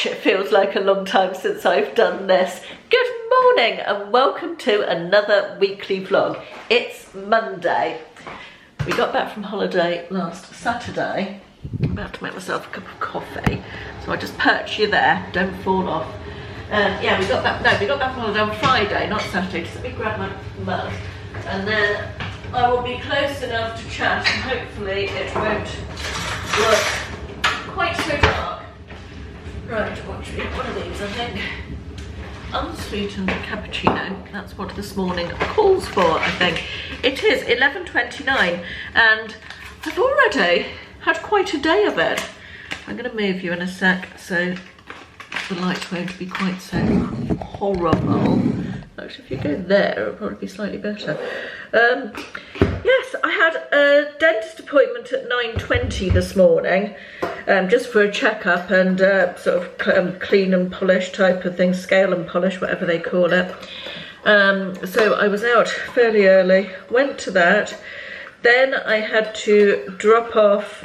Gosh, it feels like a long time since I've done this. Good morning and welcome to another weekly vlog. It's Monday. We got back from holiday last Saturday. I'm about to make myself a cup of coffee. So I just perch you there, don't fall off. Yeah, we got back from holiday on Friday, not Saturday. Just let me grab my mug. And then I will be close enough to chat and hopefully it won't look quite so dark. Right, what are these, I think? Unsweetened cappuccino. That's what this morning calls for, I think. It is 11:29 and I've already had quite a day of it. I'm going to move you in a sec so the light won't be quite so horrible. Actually, if you go there, it'll probably be slightly better. Yes, I had a dentist appointment at 9:20 this morning, just for a checkup and sort of clean and polish type of thing, scale and polish, whatever they call it. So I was out fairly early, went to that, then I had to drop off.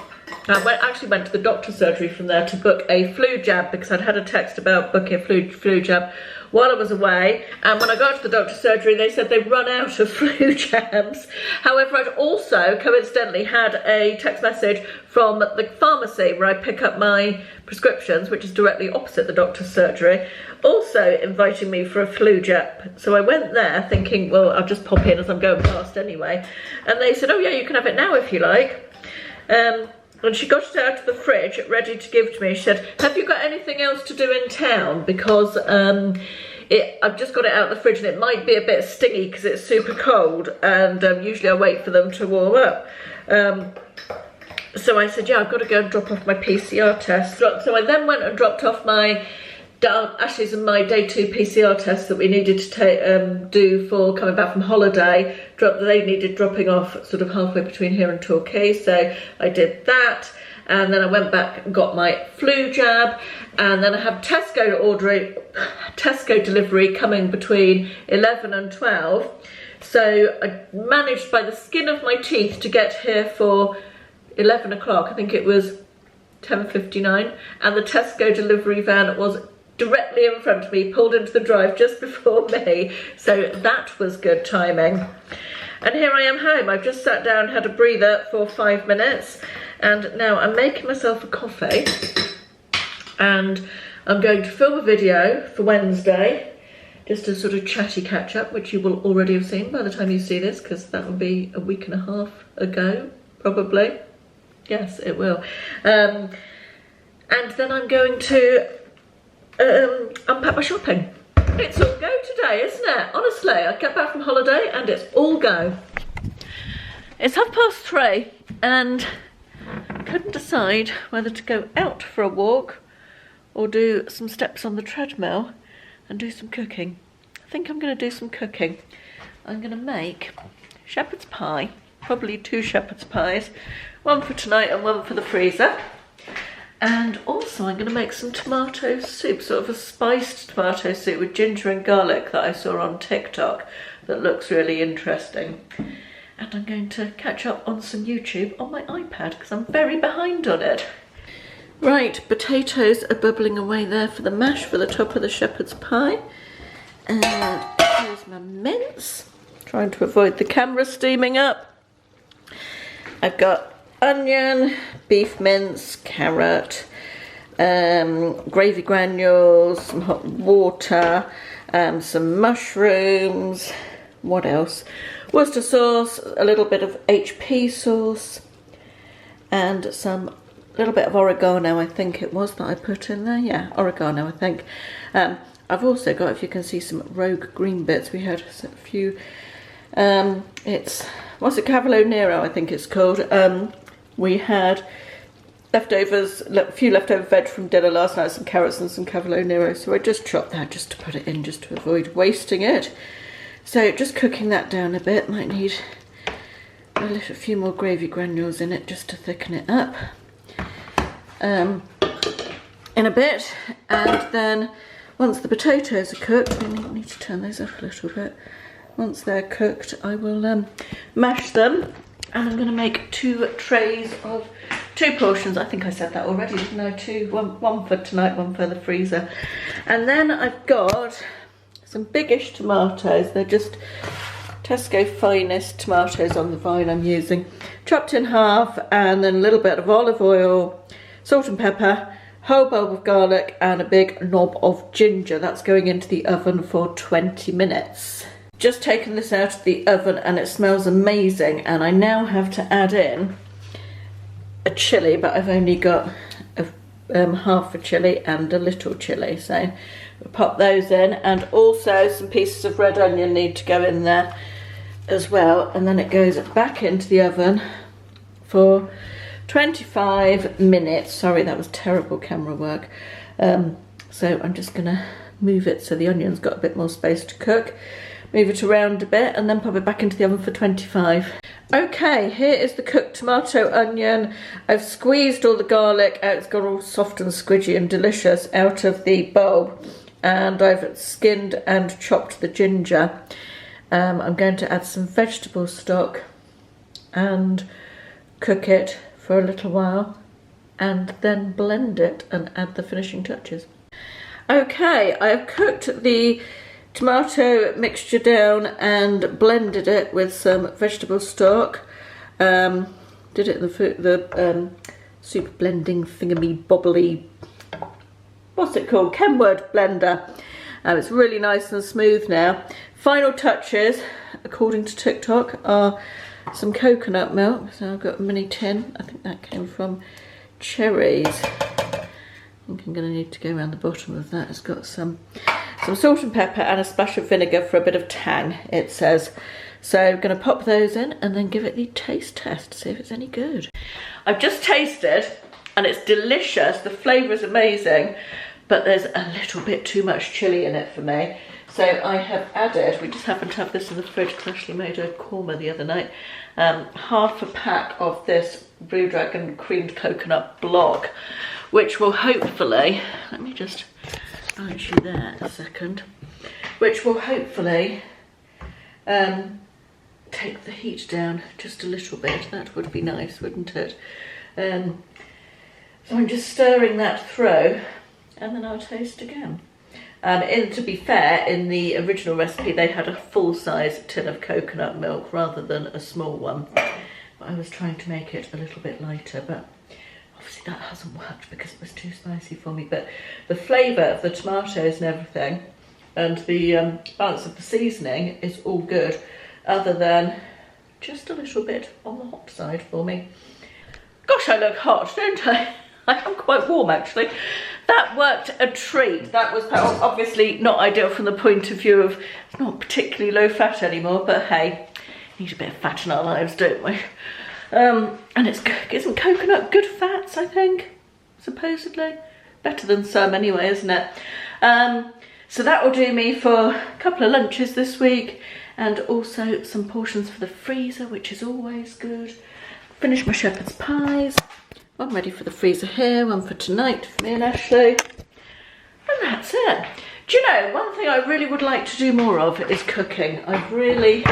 I actually went to the doctor's surgery from there to book a flu jab because I'd had a text about booking a flu jab while I was away, and when I got to the doctor's surgery they said they'd run out of flu jabs. However, I'd also coincidentally had a text message from the pharmacy where I pick up my prescriptions, which is directly opposite the doctor's surgery, also inviting me for a flu jab. So I went there thinking, well, I'll just pop in as I'm going past anyway, and they said, oh yeah, you can have it now if you like. And she got it out of the fridge, ready to give to me. She said, have you got anything else to do in town? Because I've just got it out of the fridge and it might be a bit stingy because it's super cold. And usually I wait for them to warm up. So I said, yeah, I've got to go and drop off my PCR test. So I then went and dropped off my Ashley's and my day 2 PCR test that we needed to do for coming back from holiday. They needed dropping off sort of halfway between here and Torquay, so I did that, and then I went back and got my flu jab, and then I had Tesco delivery coming between 11 and 12, so I managed by the skin of my teeth to get here for 11 o'clock. I think it was 10:59, and the Tesco delivery van was directly in front of me, pulled into the drive just before me, so that was good timing. And here I am home. I've just sat down, had a breather for 5 minutes, and now I'm making myself a coffee, and I'm going to film a video for Wednesday, just a sort of chatty catch up, which you will already have seen by the time you see this, because that will be a week and a half ago, probably. Yes, it will. And then I'm going to unpack my shopping. It's all go today, isn't it? Honestly, I get back from holiday and it's all go. It's 3:30 and couldn't decide whether to go out for a walk or do some steps on the treadmill and do some cooking. I think I'm going to do some cooking. I'm going to make shepherd's pie, probably 2 shepherd's pies, one for tonight and one for the freezer. And also I'm going to make some tomato soup, sort of a spiced tomato soup with ginger and garlic that I saw on TikTok that looks really interesting. And I'm going to catch up on some YouTube on my iPad because I'm very behind on it. Right, potatoes are bubbling away there for the mash for the top of the shepherd's pie. And here's my mince, trying to avoid the camera steaming up. I've got onion, beef mince, carrot, gravy granules, some hot water, some mushrooms, what else? Worcester sauce, a little bit of HP sauce, and some little bit of oregano, I think it was, that I put in there. Yeah, oregano, I think. I've also got, if you can see, some rogue green bits. We had a few, what's it, Cavolo Nero, I think it's called. We had leftovers, a few leftover veg from dinner last night, some carrots and some Cavolo Nero, so I just chopped that just to put it in, just to avoid wasting it. So just cooking that down a bit, might need a few more gravy granules in it just to thicken it up in a bit. And then once the potatoes are cooked, I need to turn those up a little bit. Once they're cooked, I will mash them and I'm going to make 2 trays of 2 portions. I think I said that already, didn't I? One for tonight, one for the freezer. And then I've got some biggish tomatoes. They're just Tesco Finest tomatoes on the vine I'm using. Chopped in half, and then a little bit of olive oil, salt and pepper, whole bulb of garlic, and a big knob of ginger. That's going into the oven for 20 minutes. Just taken this out of the oven and it smells amazing, and I now have to add in a chilli, but I've only got half a chilli and a little chilli, so we'll pop those in, and also some pieces of red onion need to go in there as well, and then it goes back into the oven for 25 minutes. Sorry, that was terrible camera work. So I'm just gonna move it so the onion's got a bit more space to cook. Move it around a bit and then pop it back into the oven for 25. Okay, here is the cooked tomato onion. I've squeezed all the garlic out. It's got all soft and squidgy and delicious out of the bulb. And I've skinned and chopped the ginger. I'm going to add some vegetable stock and cook it for a little while and then blend it and add the finishing touches. Okay, I have cooked the tomato mixture down and blended it with some vegetable stock. Did it in the super blending thingamy bobbly, what's it called, Kenwood blender. It's really nice and smooth now. Final touches, according to TikTok, are some coconut milk. So I've got a mini tin. I think that came from Cherries. I think I'm going to need to go around the bottom of that. It's got some salt and pepper and a splash of vinegar for a bit of tang, it says. So I'm going to pop those in and then give it the taste test to see if it's any good. I've just tasted and it's delicious. The flavour is amazing, but there's a little bit too much chilli in it for me. So I have added, we just happened to have this in the fridge because I actually made a korma the other night, half a pack of this Blue Dragon creamed coconut block, which will hopefully, let me just balance you there a second, which will hopefully take the heat down just a little bit. That would be nice, wouldn't it? So I'm just stirring that through and then I'll taste again. To be fair, in the original recipe they had a full-size tin of coconut milk rather than a small one. But I was trying to make it a little bit lighter, but obviously that hasn't worked because it was too spicy for me. But the flavour of the tomatoes and everything and the balance of the seasoning is all good, other than just a little bit on the hot side for me. Gosh, I look hot, don't I? I am quite warm actually. That worked a treat. That was obviously not ideal from the point of view of it's not particularly low fat anymore, but hey, need a bit of fat in our lives, don't we? And isn't coconut good fats, I think, supposedly? Better than some anyway, isn't it? So that will do me for a couple of lunches this week and also some portions for the freezer, which is always good. Finish my shepherd's pies. One ready for the freezer here, one for tonight for me and Ashley. And that's it. Do you know, one thing I really would like to do more of is cooking. I really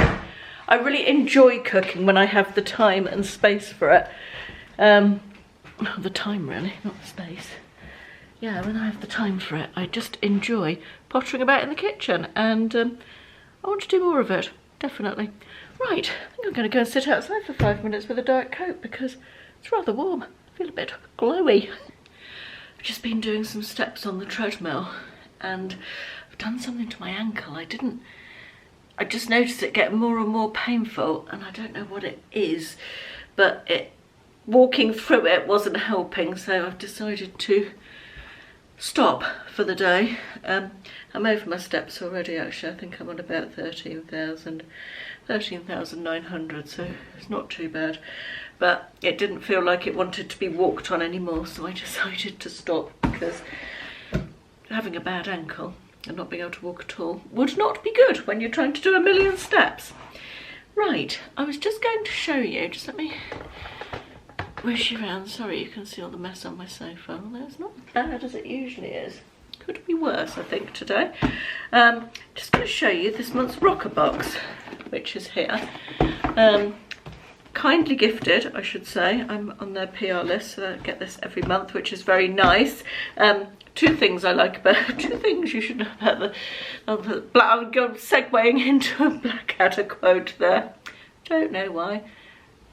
enjoy cooking when I have the time and space for it. The time really, not the space. Yeah, when I have the time for it, I just enjoy pottering about in the kitchen, and I want to do more of it, definitely. Right, I think I'm going to go and sit outside for 5 minutes with a Diet Coke because it's rather warm. I feel a bit glowy. I've just been doing some steps on the treadmill and I've done something to my ankle. I just noticed it getting more and more painful and I don't know what it is, but walking through it wasn't helping, so I've decided to stop for the day. I'm over my steps already actually. I think I'm on about 13,900, so it's not too bad. But it didn't feel like it wanted to be walked on anymore, so I decided to stop because having a bad ankle and not being able to walk at all would not be good when you're trying to do a million steps. Right, I was just going to show you, just let me wish you around. Sorry, you can see all the mess on my sofa. Although it's not as bad as it usually is. Could be worse, I think, today. Just going to show you this month's Roccabox, which is here. kindly gifted, I should say. I'm on their PR list, so I get this every month, which is very nice. Two things I like about, two things you should know about the black, I'm segueing into a Blackadder quote there. Don't know why.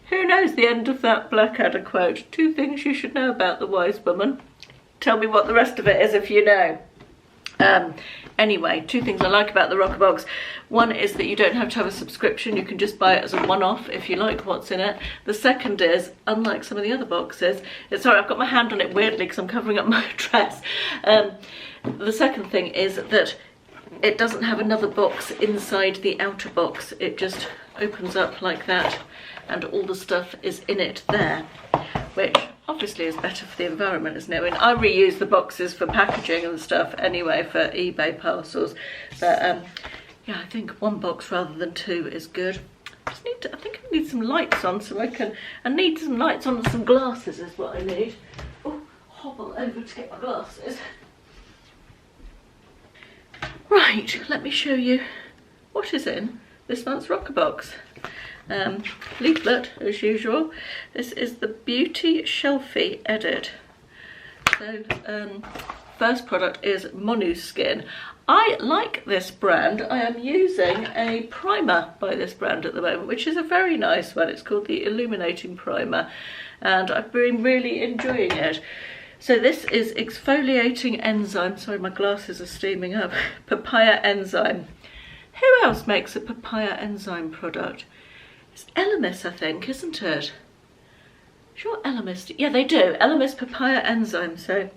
Who knows the end of that Blackadder quote? Two things you should know about the wise woman. Tell me what the rest of it is if you know. Anyway, two things I like about the Roccabox. One is that you don't have to have a subscription. You can just buy it as a one-off if you like what's in it. The second is, unlike some of the other boxes, sorry, I've got my hand on it weirdly because I'm covering up my dress. The second thing is that it doesn't have another box inside the outer box. It just opens up like that and all the stuff is in it there, which obviously is better for the environment, isn't it? I mean, I reuse the boxes for packaging and stuff anyway for eBay parcels, but yeah, I think one box rather than two is good. I think I need some lights on so I need some lights on and some glasses is what I need. Oh, hobble over to get my glasses. Right, let me show you what is in this month's Rockerbox. Leaflet as usual. This is the Beauty Shelfie Edit. So first product is Monu Skin. I like this brand. I am using a primer by this brand at the moment, which is a very nice one. It's called the Illuminating Primer and I've been really enjoying it. So this is exfoliating enzyme. Sorry, my glasses are steaming up. Papaya enzyme. Who else makes a papaya enzyme product? It's Elemis, I think, isn't it? Sure, Elemis. Yeah, they do. Elemis papaya enzyme. So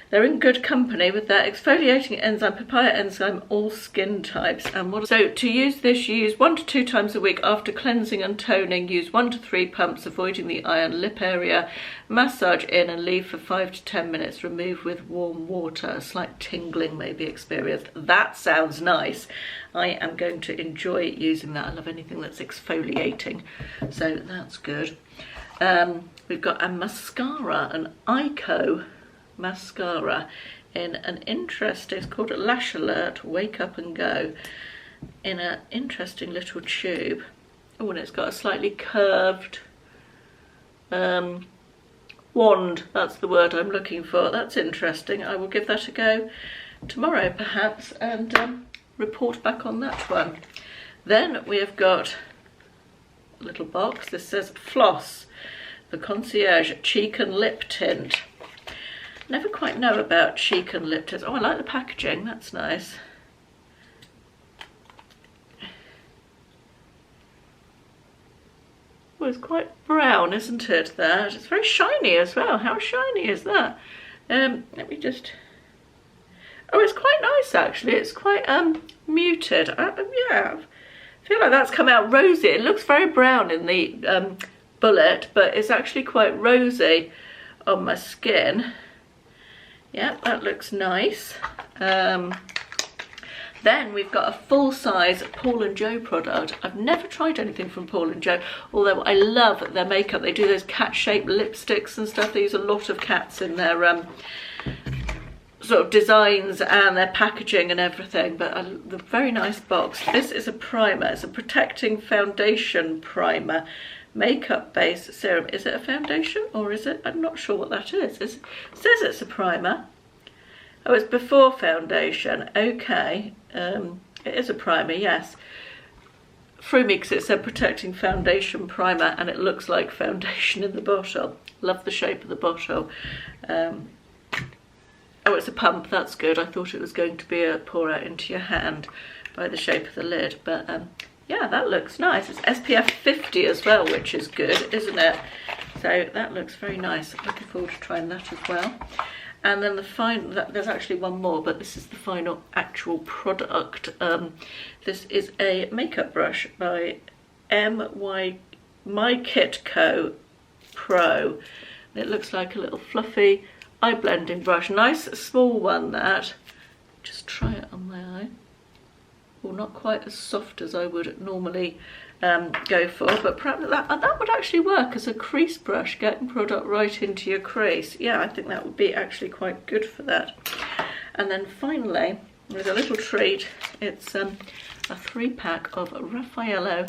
they're in good company with that exfoliating enzyme, papaya enzyme, all skin types. And so to use this, you use 1 to 2 times a week after cleansing and toning. Use 1 to 3 pumps, avoiding the eye and lip area. Massage in and leave for 5 to 10 minutes. Remove with warm water. A slight tingling may be experienced. That sounds nice. I am going to enjoy using that. I love anything that's exfoliating, so that's good. We've got a mascara, an Ico mascara in an interesting, it's called a Lash Alert Wake Up and Go, in an interesting little tube. Oh, and it's got a slightly curved wand, that's the word I'm looking for. That's interesting. I will give that a go tomorrow perhaps and report back on that one. Then we have got a little box. This says Floss, the Concierge Cheek and Lip Tint. Never quite know about cheek and lip tints. Oh, I like the packaging, that's nice. Well, it's quite brown, isn't it, that? It's very shiny as well. How shiny is that? Let me just... Oh, it's quite nice actually. It's quite muted. Yeah, I feel like that's come out rosy. It looks very brown in the bullet, but it's actually quite rosy on my skin. Yeah, that looks nice. Then we've got a full-size Paul & Joe product. I've never tried anything from Paul & Joe, although I love their makeup. They do those cat-shaped lipsticks and stuff. They use a lot of cats in their sort of designs and their packaging and everything, but the very nice box. This is a primer. It's a protecting foundation primer. Makeup base serum. Is it a foundation or is it? I'm not sure what that is. It says it's a primer. Oh, it's before foundation. Okay. It is a primer, yes. Threw me because it said protecting foundation primer and it looks like foundation in the bottle. Love the shape of the bottle. Oh, it's a pump. That's good. I thought it was going to be a pour out into your hand by the shape of the lid, but yeah, that looks nice. It's SPF 50 as well, which is good, isn't it? So that looks very nice. Looking forward to trying that as well. And then the final, there's actually one more, but this is the final actual product. This is a makeup brush by My Kit Co Pro. It looks like a little fluffy eye blending brush. Nice small one, that. Just try it on my eye. Well, not quite as soft as I would normally go for, but perhaps that would actually work as a crease brush, getting product right into your crease. Yeah, I think that would be actually quite good for that. And then finally, there's a little treat. It's a 3-pack of Raffaello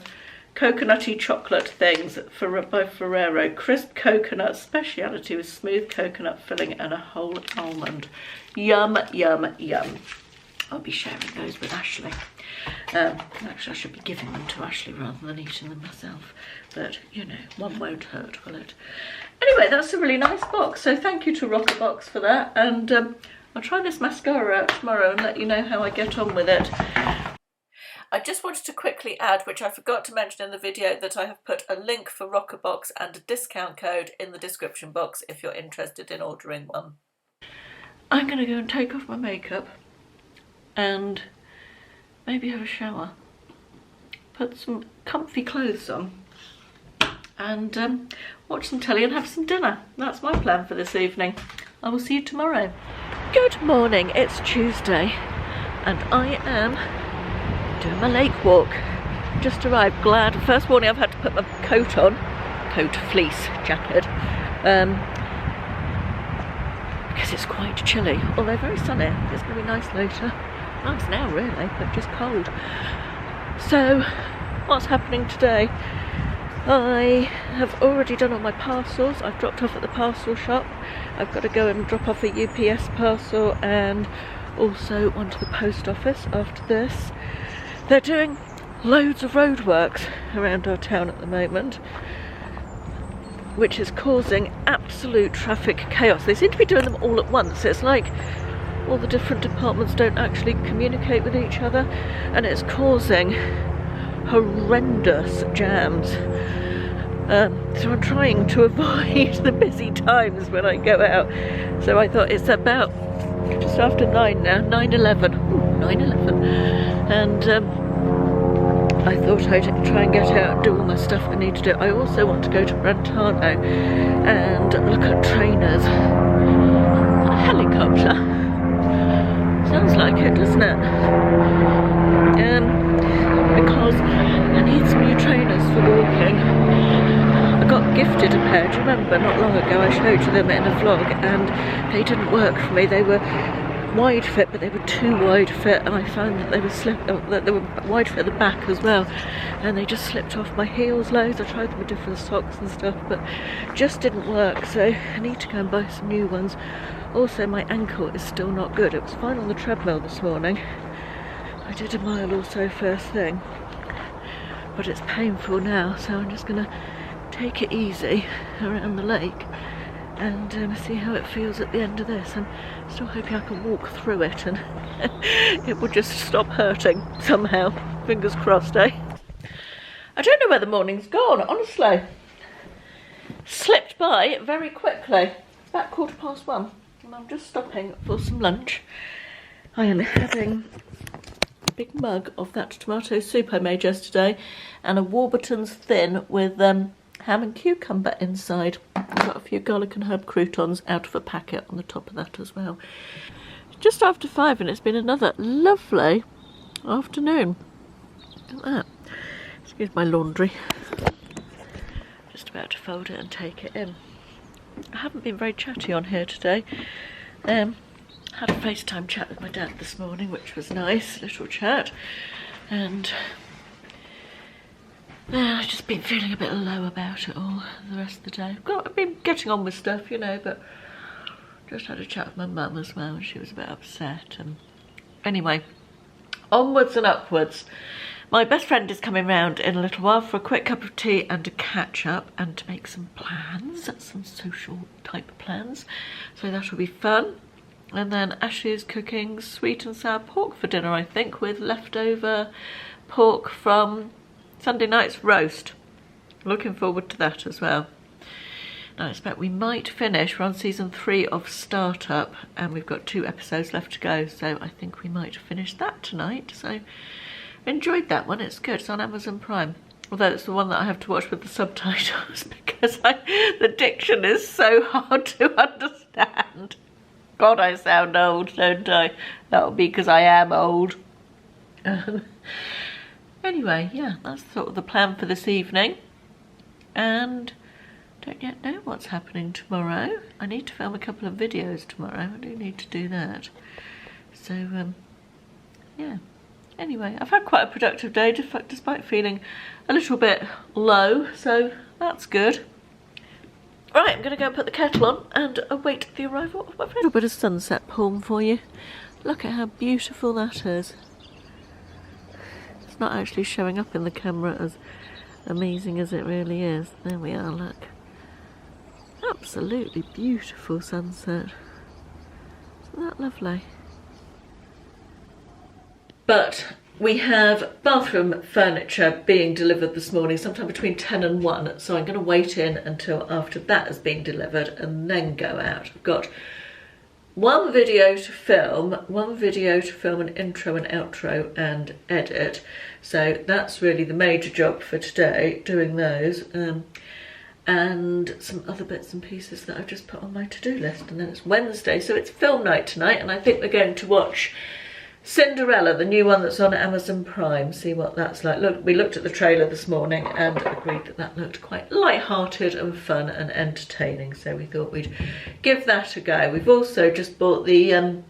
coconutty chocolate things by Ferrero. Crisp coconut speciality with smooth coconut filling and a whole almond. Yum, yum, yum. I'll be sharing those with Ashley. Actually, I should be giving them to Ashley rather than eating them myself. But, you know, one won't hurt, will it? Anyway, that's a really nice box. So thank you to Roccabox for that. And I'll try this mascara out tomorrow and let you know how I get on with it. I just wanted to quickly add, which I forgot to mention in the video, that I have put a link for Rockerbox and a discount code in the description box if you're interested in ordering one. I'm going to go and take off my makeup and maybe have a shower, put some comfy clothes on and watch some telly and have some dinner. That's my plan for this evening. I will see you tomorrow. Good morning, it's Tuesday and I am doing my lake walk. Just arrived, glad. First morning I've had to put my coat on, fleece jacket, because it's quite chilly, although very sunny. It's going to be nice later. Nice now really, but just cold. So what's happening today? I have already done all my parcels. I've dropped off at the parcel shop. I've got to go and drop off a UPS parcel and also one to the post office after this. They're doing loads of roadworks around our town at the moment, which is causing absolute traffic chaos. They seem to be doing them all at once. It's like all the different departments don't actually communicate with each other, and it's causing horrendous jams. So I'm trying to avoid the busy times when I go out. So I thought it's about just after 9 now, 9:11. 9:11. And I thought I'd try and get out and do all my stuff I need to do. I also want to go to Brentano and look at trainers. A helicopter. Sounds like it, doesn't it? Because I need some new trainers for walking. I got gifted a pair, do you remember? Not long ago I showed you them in a vlog and they didn't work for me. They were wide fit, but they were too wide fit, and I found that they were wide fit at the back as well, and they just slipped off my heels loads. I tried them with different socks and stuff, but just didn't work, so I need to go and buy some new ones. Also, my ankle is still not good. It was fine on the treadmill this morning. I did a mile or so first thing, but it's painful now, so I'm just gonna take it easy around the lake and see how it feels at the end of this. I'm still hoping I can walk through it and it will just stop hurting somehow. Fingers crossed, eh? I don't know where the morning's gone, honestly. Slipped by very quickly. It's about 1:15 and I'm just stopping for some lunch. I am having a big mug of that tomato soup I made yesterday and a Warburton's thin with ham and cucumber inside. I've got a few garlic and herb croutons out of a packet on the top of that as well. It's just after 5 and it's been another lovely afternoon. Look at that. Excuse my laundry. Just about to fold it and take it in. I haven't been very chatty on here today. Had a FaceTime chat with my dad this morning, which was nice, little chat. And I've just been feeling a bit low about it all the rest of the day. I've been getting on with stuff, you know, but just had a chat with my mum as well and she was a bit upset. And anyway, onwards and upwards. My best friend is coming round in a little while for a quick cup of tea and a catch up and to make some plans, some social type plans. So that'll be fun. And then Ashley is cooking sweet and sour pork for dinner, I think, with leftover pork from Sunday night's roast. Looking forward to that as well. Now I expect we might finish. We're on season 3 of Startup and we've got 2 episodes left to go, so I think we might finish that tonight. So enjoyed that one, it's good. It's on Amazon Prime, although it's the one that I have to watch with the subtitles because the diction is so hard to understand. God, I sound old, don't I? That'll be because I am old. Anyway, yeah, that's sort of the plan for this evening. And don't yet know what's happening tomorrow. I need to film a couple of videos tomorrow. I do need to do that. So, yeah, anyway, I've had quite a productive day despite feeling a little bit low, so that's good. Right, I'm going to go and put the kettle on and await the arrival of my friend. A little bit of sunset porn for you. Look at how beautiful that is. It's not actually showing up in the camera as amazing as it really is. There we are, look. Absolutely beautiful sunset. Isn't that lovely? But we have bathroom furniture being delivered this morning, sometime between 10 and 1, so I'm going to wait in until after that has been delivered and then go out. I've got one video to film an intro and outro and edit, so that's really the major job for today, doing those, and some other bits and pieces that I've just put on my to-do list. And then it's Wednesday, so it's film night tonight, and I think we're going to watch Cinderella, the new one that's on Amazon Prime, see what that's like. Look, we looked at the trailer this morning and agreed that that looked quite light-hearted and fun and entertaining, so we thought we'd give that a go. We've also just bought the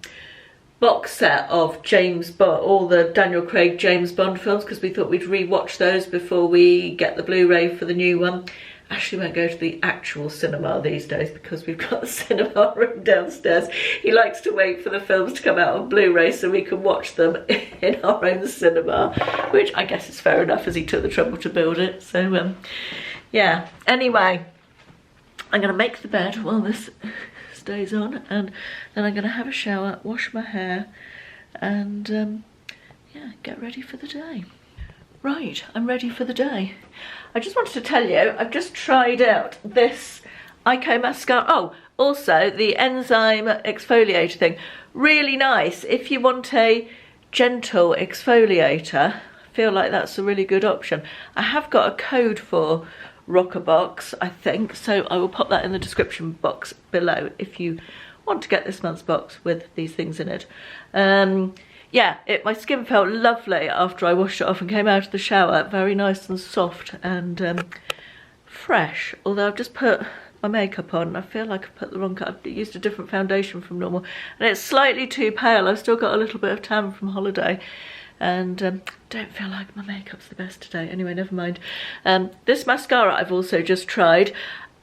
box set of James Bond, all the Daniel Craig James Bond films, because we thought we'd re-watch those before we get the Blu-ray for the new one. Ashley won't go to the actual cinema these days because we've got the cinema room downstairs. He likes to wait for the films to come out on Blu-ray so we can watch them in our own cinema, which I guess is fair enough as he took the trouble to build it. So yeah, anyway, I'm going to make the bed while this stays on, and then I'm going to have a shower, wash my hair, and yeah, get ready for the day. Right, I'm ready for the day. I just wanted to tell you, I've just tried out this Ico mascara. Oh, also the enzyme exfoliator thing. Really nice. If you want a gentle exfoliator, I feel like that's a really good option. I have got a code for Roccabox, I think, so I will pop that in the description box below if you want to get this month's box with these things in it. Yeah, my skin felt lovely after I washed it off and came out of the shower. Very nice and soft and fresh. Although I've just put my makeup on, I feel like I've put the wrong colour. I've used a different foundation from normal, and it's slightly too pale. I've still got a little bit of tan from holiday, and don't feel like my makeup's the best today. Anyway, never mind. This mascara I've also just tried.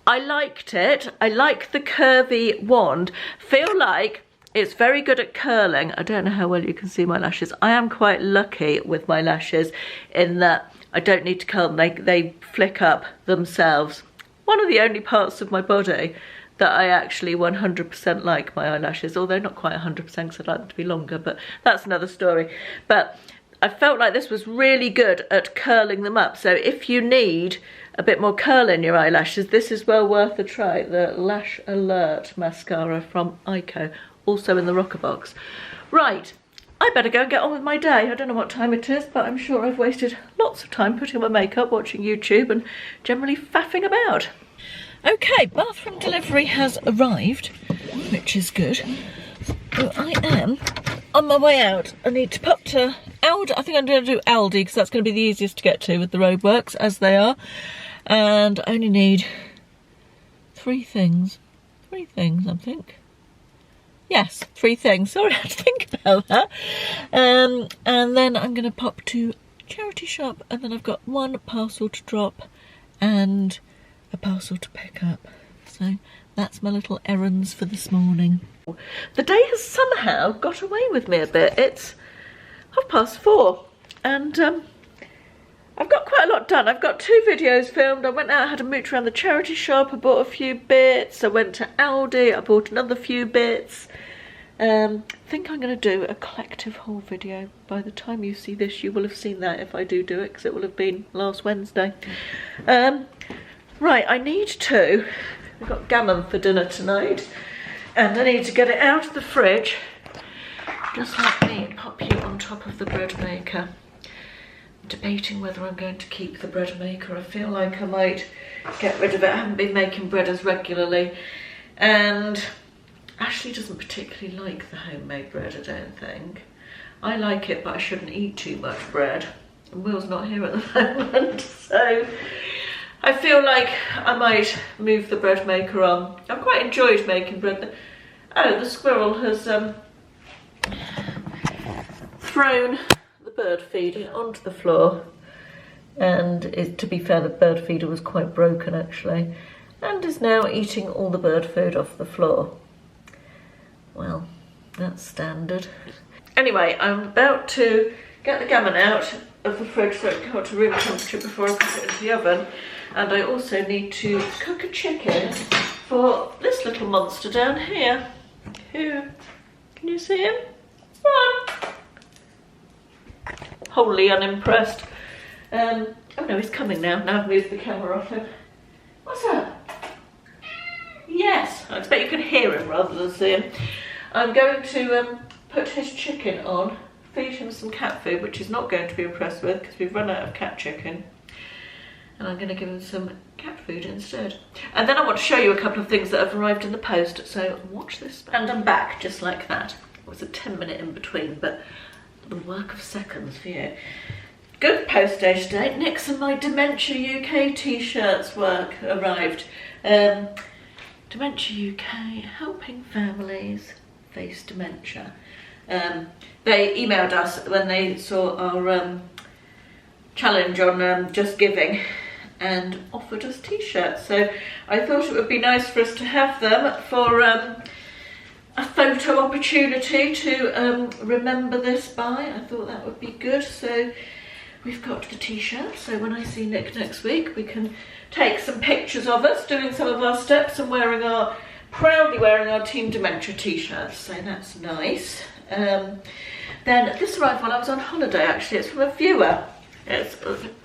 I liked it. I like the curvy wand. Feel like it's very good at curling. I don't know how well you can see my lashes. I am quite lucky with my lashes in that I don't need to curl them. They flick up themselves. One of the only parts of my body that I actually 100% like my eyelashes, although not quite 100% because I'd like them to be longer, but that's another story. But I felt like this was really good at curling them up. So if you need a bit more curl in your eyelashes, this is well worth a try. The Lash Alert mascara from Ico. Also in the Rockerbox. Right, I better go and get on with my day. I don't know what time it is, but I'm sure I've wasted lots of time putting on my makeup, watching YouTube, and generally faffing about. Okay, bathroom delivery has arrived, which is good. So I am on my way out. I need to pop to Aldi. I think I'm going to do Aldi because that's going to be the easiest to get to with the roadworks as they are. And I only need three things. I think. Yes, 3 things. Sorry, I had to think about that. And then I'm going to pop to charity shop, and then I've got 1 parcel to drop and a parcel to pick up. So that's my little errands for this morning. The day has somehow got away with me a bit. It's 4:30 and I've got quite a lot done. I've got 2 videos filmed. I went out, had a mooch around the charity shop, I bought a few bits, I went to Aldi, I bought another few bits. I think I'm going to do a collective haul video. By the time you see this, you will have seen that if I do it, because it will have been last Wednesday. Right, we've got gammon for dinner tonight, and I need to get it out of the fridge. Just let me pop you on top of the bread maker. Debating whether I'm going to keep the bread maker. I feel like I might get rid of it. I haven't been making bread as regularly, and Ashley doesn't particularly like the homemade bread, I don't think. I like it, but I shouldn't eat too much bread. And Will's not here at the moment, so I feel like I might move the bread maker on. I've quite enjoyed making bread. Oh, the squirrel has thrown the the bird feeder onto the floor. And to be fair, the bird feeder was quite broken actually, and is now eating all the bird food off the floor. Well, that's standard. Anyway, I'm about to get the gammon out of the fridge so it can come to room temperature before I put it into the oven. And I also need to cook a chicken for this little monster down here. Who? Can you see him? Run! Wholly unimpressed. Oh no, he's coming now. Now I've moved the camera off him. What's up? Yes, I expect you can hear him rather than see him. I'm going to put his chicken on, feed him some cat food, which he's not going to be impressed with because we've run out of cat chicken. And I'm going to give him some cat food instead. And then I want to show you a couple of things that have arrived in the post, so watch this. And I'm back just like that. It was a 10-minute in between, but the work of seconds for you. Good post day today. Nick's and my Dementia UK t-shirts arrived. Dementia UK, helping families face dementia. They emailed us when they saw our challenge on Just Giving and offered us t-shirts. So I thought it would be nice for us to have them for a photo opportunity to remember this by. I thought that would be good. So we've got the t-shirt, so when I see Nick next week we can take some pictures of us doing some of our steps and proudly wearing our Team Dementia t-shirts, so that's nice. Then this arrived while I was on holiday actually. It's from a viewer. It's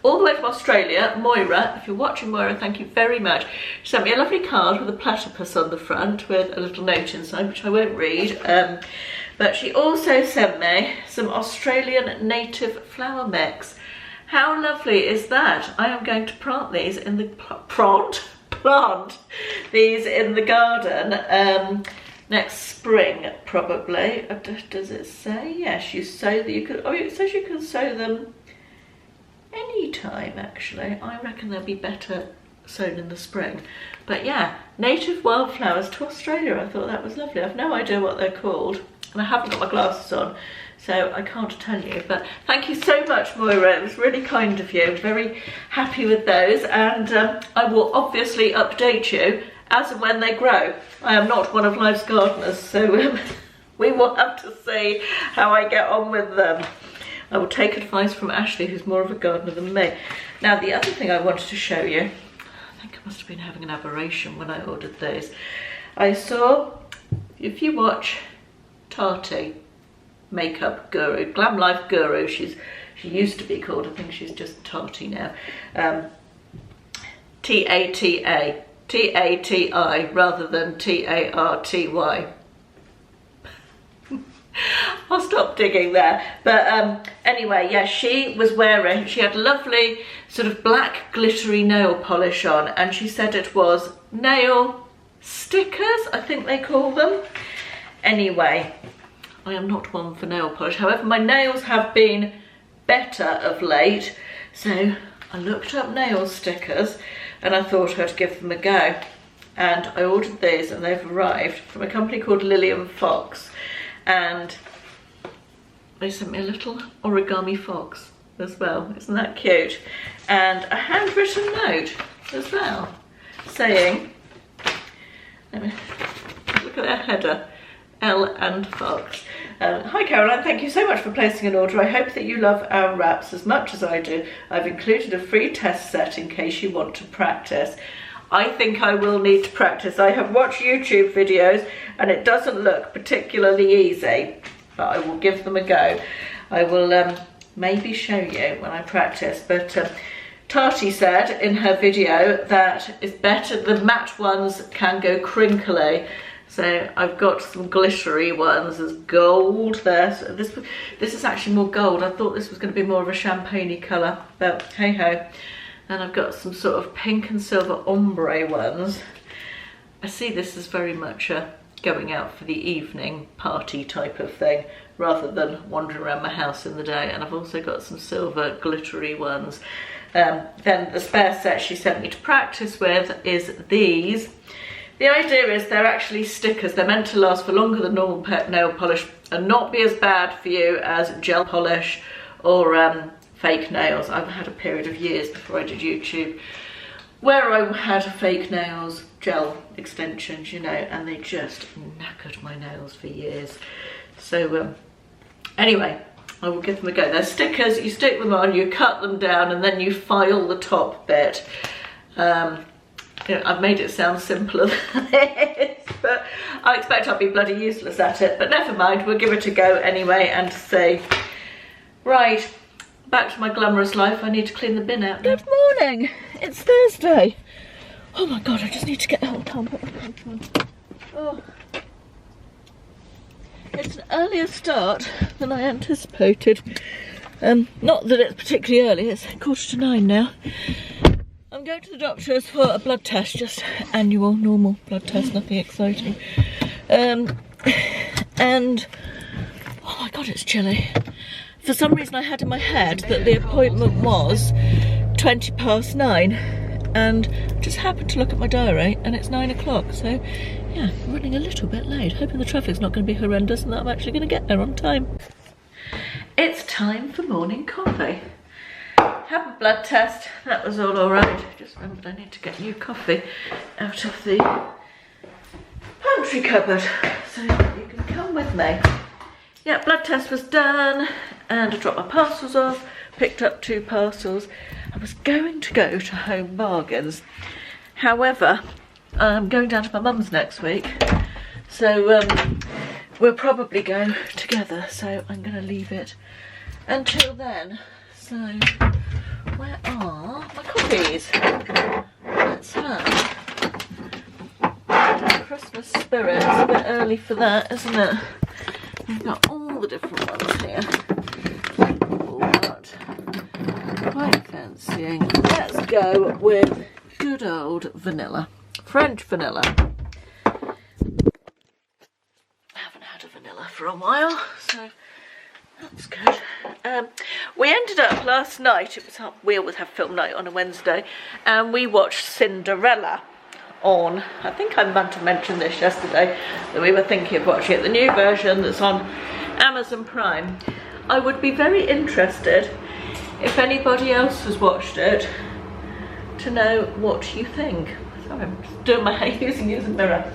all the way from Australia, Moira. If you're watching, Moira, thank you very much. She sent me a lovely card with a platypus on the front with a little note inside, which I won't read. But she also sent me some Australian native flower mix. How lovely is that? I am going to plant these in the plant these in the garden next spring probably. Does it say? Yes, you sow that you could. Oh, it says you can sow them anytime actually. I reckon they'll be better sown in the spring. But yeah, native wildflowers to Australia. I thought that was lovely. I've no idea what they're called and I haven't got my glasses on, so I can't tell you. But thank you so much, Moira. It was really kind of you. I'm very happy with those, and I will obviously update you as and when they grow. I am not one of life's gardeners, so we will have to see how I get on with them. I will take advice from Ashley, who's more of a gardener than me. Now, the other thing I wanted to show you, I think I must have been having an aberration when I ordered these. I saw, if you watch Tati, makeup guru, glam life guru, she used to be called, I think she's just Tati now, T-A-T-A, T-A-T-I rather than T-A-R-T-Y. I'll stop digging there. But anyway, yeah, she had lovely sort of black glittery nail polish on, and she said it was nail stickers, I think they call them. Anyway, I am not one for nail polish. However, my nails have been better of late, so I looked up nail stickers and I thought I'd give them a go. And I ordered these and they've arrived from a company called Lillian Fox. And they sent me a little origami fox as well. Isn't that cute? And a handwritten note as well saying, let me look at their header, L and Fox. Hi Caroline, thank you so much for placing an order. I hope that you love our wraps as much as I do. I've included a free test set in case you want to practice. I think I will need to practice. I have watched YouTube videos and it doesn't look particularly easy, but I will give them a go. I will maybe show you when I practice, but Tati said in her video that it's better, the matte ones can go crinkly. So I've got some glittery ones. There's gold there. So this is actually more gold. I thought this was going to be more of a champagne-y colour, but hey ho. And I've got some sort of pink and silver ombre ones. I see this as very much a going out for the evening party type of thing, rather than wandering around my house in the day. And I've also got some silver glittery ones. Then the spare set she sent me to practice with is these. The idea is they're actually stickers. They're meant to last for longer than normal nail polish and not be as bad for you as gel polish or fake nails. I've had a period of years before I did YouTube where I had fake nails, gel extensions, you know, and they just knackered my nails for years. So anyway, I will give them a go. They're stickers, you stick them on, you cut them down, and then you file the top bit. You know, I've made it sound simpler than it is, but I expect I'll be bloody useless at it, but never mind, we'll give it a go anyway and see. Right, back to my glamorous life. I need to clean the bin out now. Good morning, it's Thursday. Oh my God, I just need to get, oh, can't put my pants on. Oh. It's an earlier start than I anticipated. Not that it's particularly early, it's 9:15 now. I'm going to the doctor's for a blood test, just annual, normal blood test, nothing exciting. And, oh my God, it's chilly. For some reason I had in my head that the appointment was 9:20, and just happened to look at my diary and it's 9 o'clock, so yeah, I'm running a little bit late, hoping the traffic's not going to be horrendous and that I'm actually going to get there on time. It's time for morning coffee. Have a blood test, that was all alright. Just remembered I need to get new coffee out of the pantry cupboard, so you can come with me. Yeah, blood test was done, and I dropped my parcels off, picked up 2 parcels. I was going to go to Home Bargains. However, I'm going down to my mum's next week, so we'll probably go together, so I'm going to leave it until then. So, where are my coffees? Let's have Christmas spirit. It's a bit early for that, isn't it? We've got all the different ones here. All that. Quite fancying. Let's go with good old vanilla. French vanilla. I haven't had a vanilla for a while, so that's good. We ended up last night, we always have film night on a Wednesday, and we watched Cinderella on, I think I meant to mention this yesterday, that we were thinking of watching it, the new version that's on Amazon Prime. I would be very interested, if anybody else has watched it, to know what you think. Sorry, I'm just doing my hair using it as a mirror.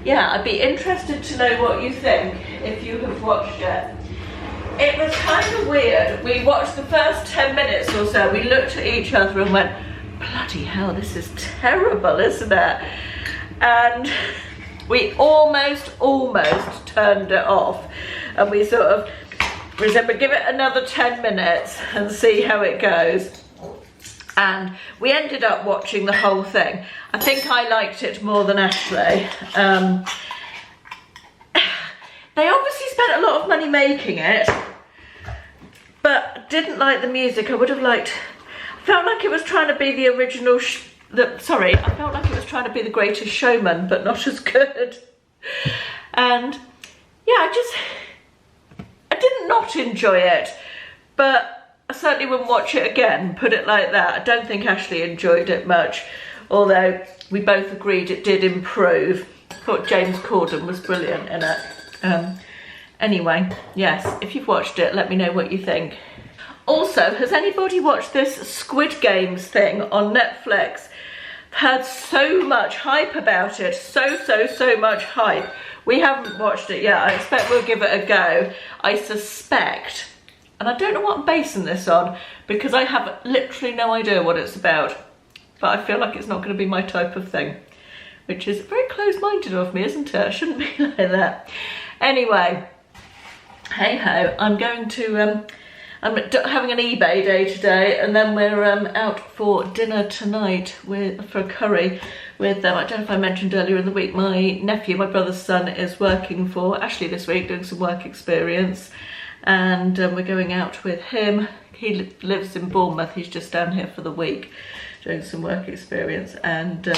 Yeah, I'd be interested to know what you think if you have watched it. It was kind of weird. We watched the first 10 minutes or so, we looked at each other and went, bloody hell, this is terrible, isn't it? And we almost turned it off, and we sort of said, but give it another 10 minutes and see how it goes. And we ended up watching the whole thing. I think I liked it more than Ashley. They obviously spent a lot of money making it, but didn't like the music. I would have liked, I felt like it was trying to be the original, I felt like it was trying to be The Greatest Showman, but not as good. And yeah, I did not enjoy it, but I certainly wouldn't watch it again, put it like that. I don't think Ashley enjoyed it much, although we both agreed it did improve. I thought James Corden was brilliant in it. Anyway, yes, if you've watched it, let me know what you think. Also, has anybody watched this Squid Games thing on Netflix? I've heard so much hype about it, so much hype. We haven't watched it yet. I expect we'll give it a go. I suspect, and I don't know what I'm basing this on, because I have literally no idea what it's about, but I feel like it's not going to be my type of thing, which is very close-minded of me, isn't it? I shouldn't be like that. Anyway, hey ho, I'm going to, I'm having an eBay day today, and then we're out for dinner tonight for a curry with them. I don't know if I mentioned earlier in the week, my nephew, my brother's son, is working for Ashley this week, doing some work experience, and we're going out with him. He lives in Bournemouth, he's just down here for the week doing some work experience, and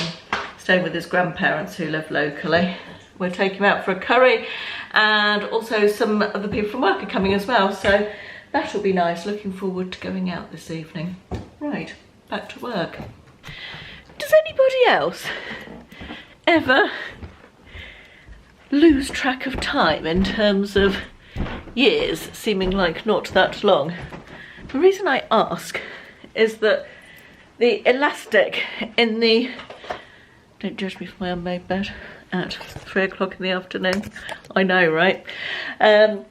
staying with his grandparents who live locally. We're taking him out for a curry, and also some other people from work are coming as well, so that'll be nice. Looking forward to going out this evening. Right, back to work. Does anybody else ever lose track of time in terms of years seeming like not that long? The reason I ask is that the elastic in the, don't judge me for my unmade bed at 3 o'clock in the afternoon, I know, right? Yeah,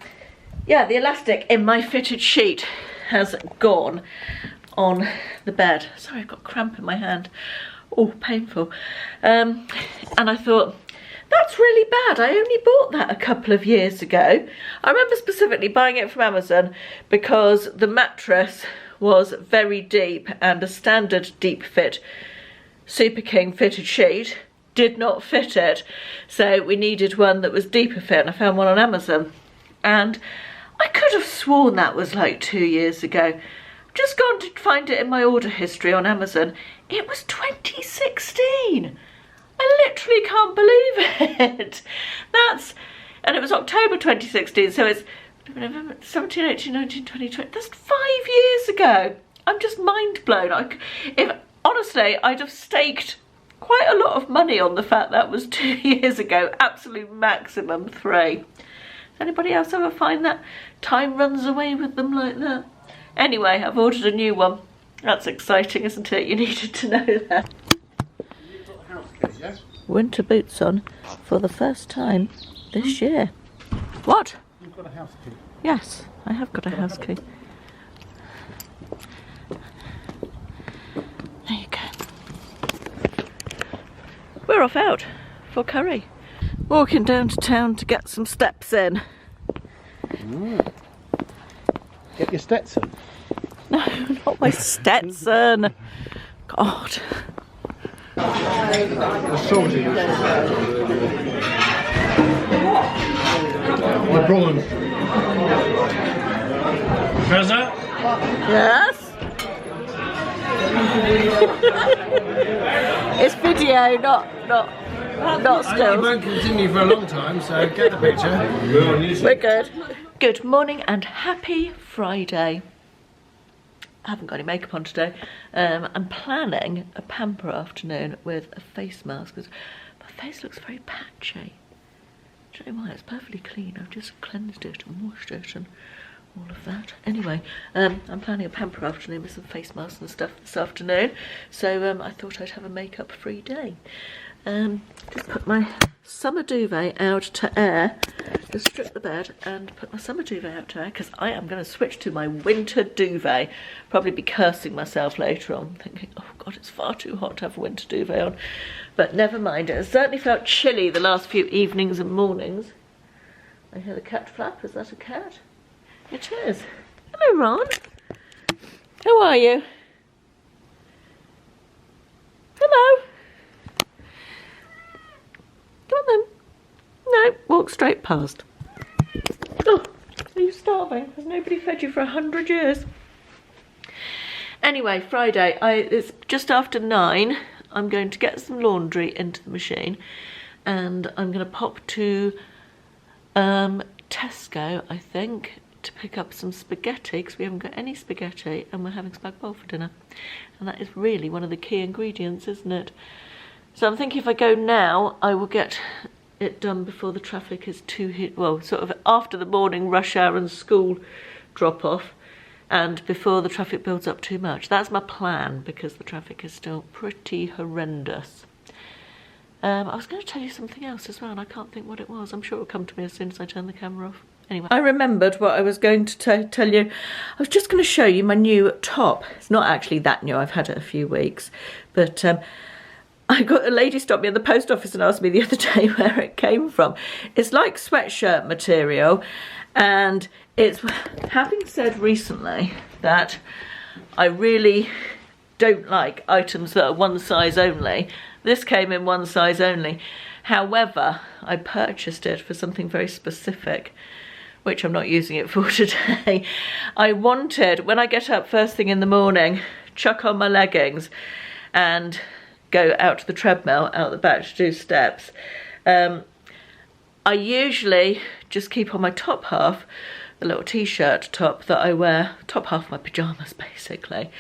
the elastic in my fitted sheet has gone on the bed. Sorry, I've got cramp in my hand. Oh, painful. And I thought, that's really bad. I only bought that a couple of years ago. I remember specifically buying it from Amazon because the mattress was very deep and a standard deep fit Super King fitted sheet did not fit it. So we needed one that was deeper fit, and I found one on Amazon. And I could have sworn that was like 2 years ago. I've just gone to find it in my order history on Amazon. It was 2016. I literally can't believe it. And it was October 2016, so it's 17, 18, 19, 20, 20. That's 5 years ago. I'm just mind blown. Honestly, I'd have staked quite a lot of money on the fact that was 2 years ago. Absolute maximum 3. Does anybody else ever find that time runs away with them like that? Anyway, I've ordered a new one. That's exciting, isn't it? You needed to know that. Winter boots on for the first time this year. What? You've got a house key. Yes, I have got a house key. There you go. We're off out for curry. Walking down to town to get some steps in. Get your Stetson. No, not my Stetson. God. The sorting. My problem. How's that? Yes. It's video, not It stills. won't continue for a long time, so get the picture. We're good. Good morning and happy Friday. I haven't got any makeup on today. I'm planning a pamper afternoon with a face mask because my face looks very patchy. I don't know why, it's perfectly clean. I've just cleansed it and washed it and all of that. Anyway, I'm planning a pamper afternoon with some face masks and stuff this afternoon. So I thought I'd have a makeup free day. Just put my summer duvet out to air. Just strip the bed and put my summer duvet out to air because I am going to switch to my winter duvet. Probably be cursing myself later on, thinking, oh God, it's far too hot to have a winter duvet on. But never mind, it has certainly felt chilly the last few evenings and mornings. I hear the cat flap. Is that a cat? It is. Hello, Ron. How are you? Hello. Come on then. No, walk straight past. Oh, are you starving? Has nobody fed you for 100 years? Anyway, Friday, it's just after 9. I'm going to get some laundry into the machine and I'm going to pop to Tesco, I think, to pick up some spaghetti because we haven't got any spaghetti and we're having spag bol for dinner. And that is really one of the key ingredients, isn't it? So I'm thinking if I go now, I will get it done before the traffic is too hit. Well, sort of after the morning rush hour and school drop off, and before the traffic builds up too much. That's my plan because the traffic is still pretty horrendous. I was going to tell you something else as well, and I can't think what it was. I'm sure it'll come to me as soon as I turn the camera off. Anyway, I remembered what I was going to tell you. I was just going to show you my new top. It's not actually that new. I've had it a few weeks, but I got a lady stopped me at the post office and asked me the other day where it came from. It's like sweatshirt material, and it's, having said recently that I really don't like items that are one size only. This came in one size only. However, I purchased it for something very specific, which I'm not using it for today. I wanted, when I get up first thing in the morning, chuck on my leggings and go out to the treadmill out the back to do steps. I usually just keep on my top half the little t-shirt top that I wear, top half of my pyjamas basically,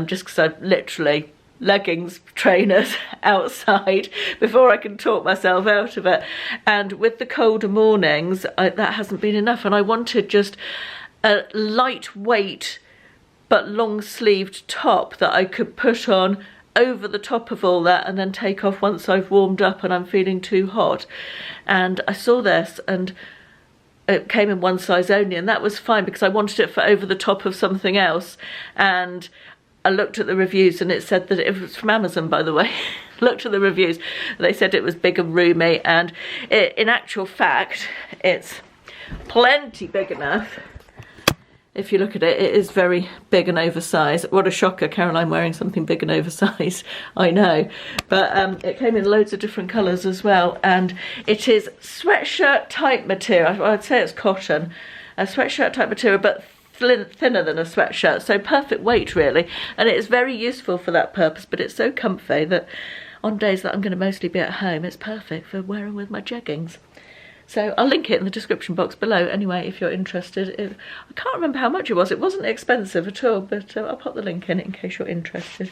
just because I literally leggings, trainers outside before I can talk myself out of it. And with the colder mornings, that hasn't been enough, and I wanted just a lightweight but long sleeved top that I could put on over the top of all that and then take off once I've warmed up and I'm feeling too hot. And I saw this and it came in one size only, and that was fine because I wanted it for over the top of something else. And I looked at the reviews and it said that it was from Amazon, by the way. Looked at the reviews, they said it was big and roomy, and in actual fact it's plenty big enough. If you look at it, it is very big and oversized. What a shocker, Caroline wearing something big and oversized, I know. But it came in loads of different colours as well, and it is sweatshirt type material. I'd say it's cotton, a sweatshirt type material, but thinner than a sweatshirt, so perfect weight really. And it is very useful for that purpose, but it's so comfy that on days that I'm going to mostly be at home, it's perfect for wearing with my jeggings. So I'll link it in the description box below anyway if you're interested. I can't remember how much it was. It wasn't expensive at all, but I'll pop the link in case you're interested.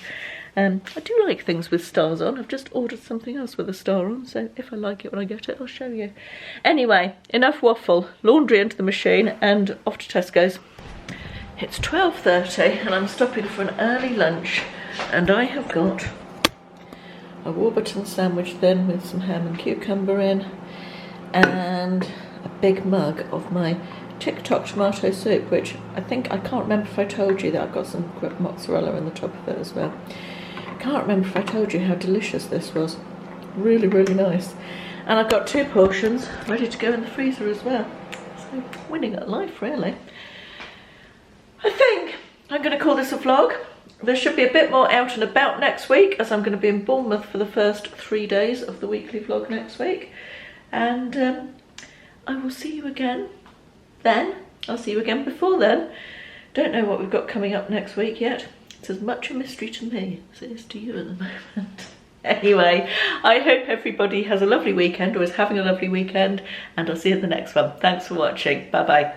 I do like things with stars on. I've just ordered something else with a star on, so if I like it when I get it, I'll show you. Anyway, enough waffle. Laundry into the machine and off to Tesco's. It's 12:30 and I'm stopping for an early lunch, and I have got a Warburton sandwich thin with some ham and cucumber in, and a big mug of my TikTok tomato soup, which I can't remember if I told you that I've got some mozzarella in the top of it as well. Can't remember if I told you how delicious this was. Really, really nice. And I've got 2 portions ready to go in the freezer as well. So winning at life really. I think I'm going to call this a vlog. There should be a bit more out and about next week, as I'm going to be in Bournemouth for the first 3 days of the weekly vlog next week. And I will see you again then. I'll see you again before then. Don't know what we've got coming up next week yet. It's as much a mystery to me as it is to you at the moment. Anyway, I hope everybody has a lovely weekend or is having a lovely weekend, and I'll see you at the next one. Thanks for watching. Bye bye.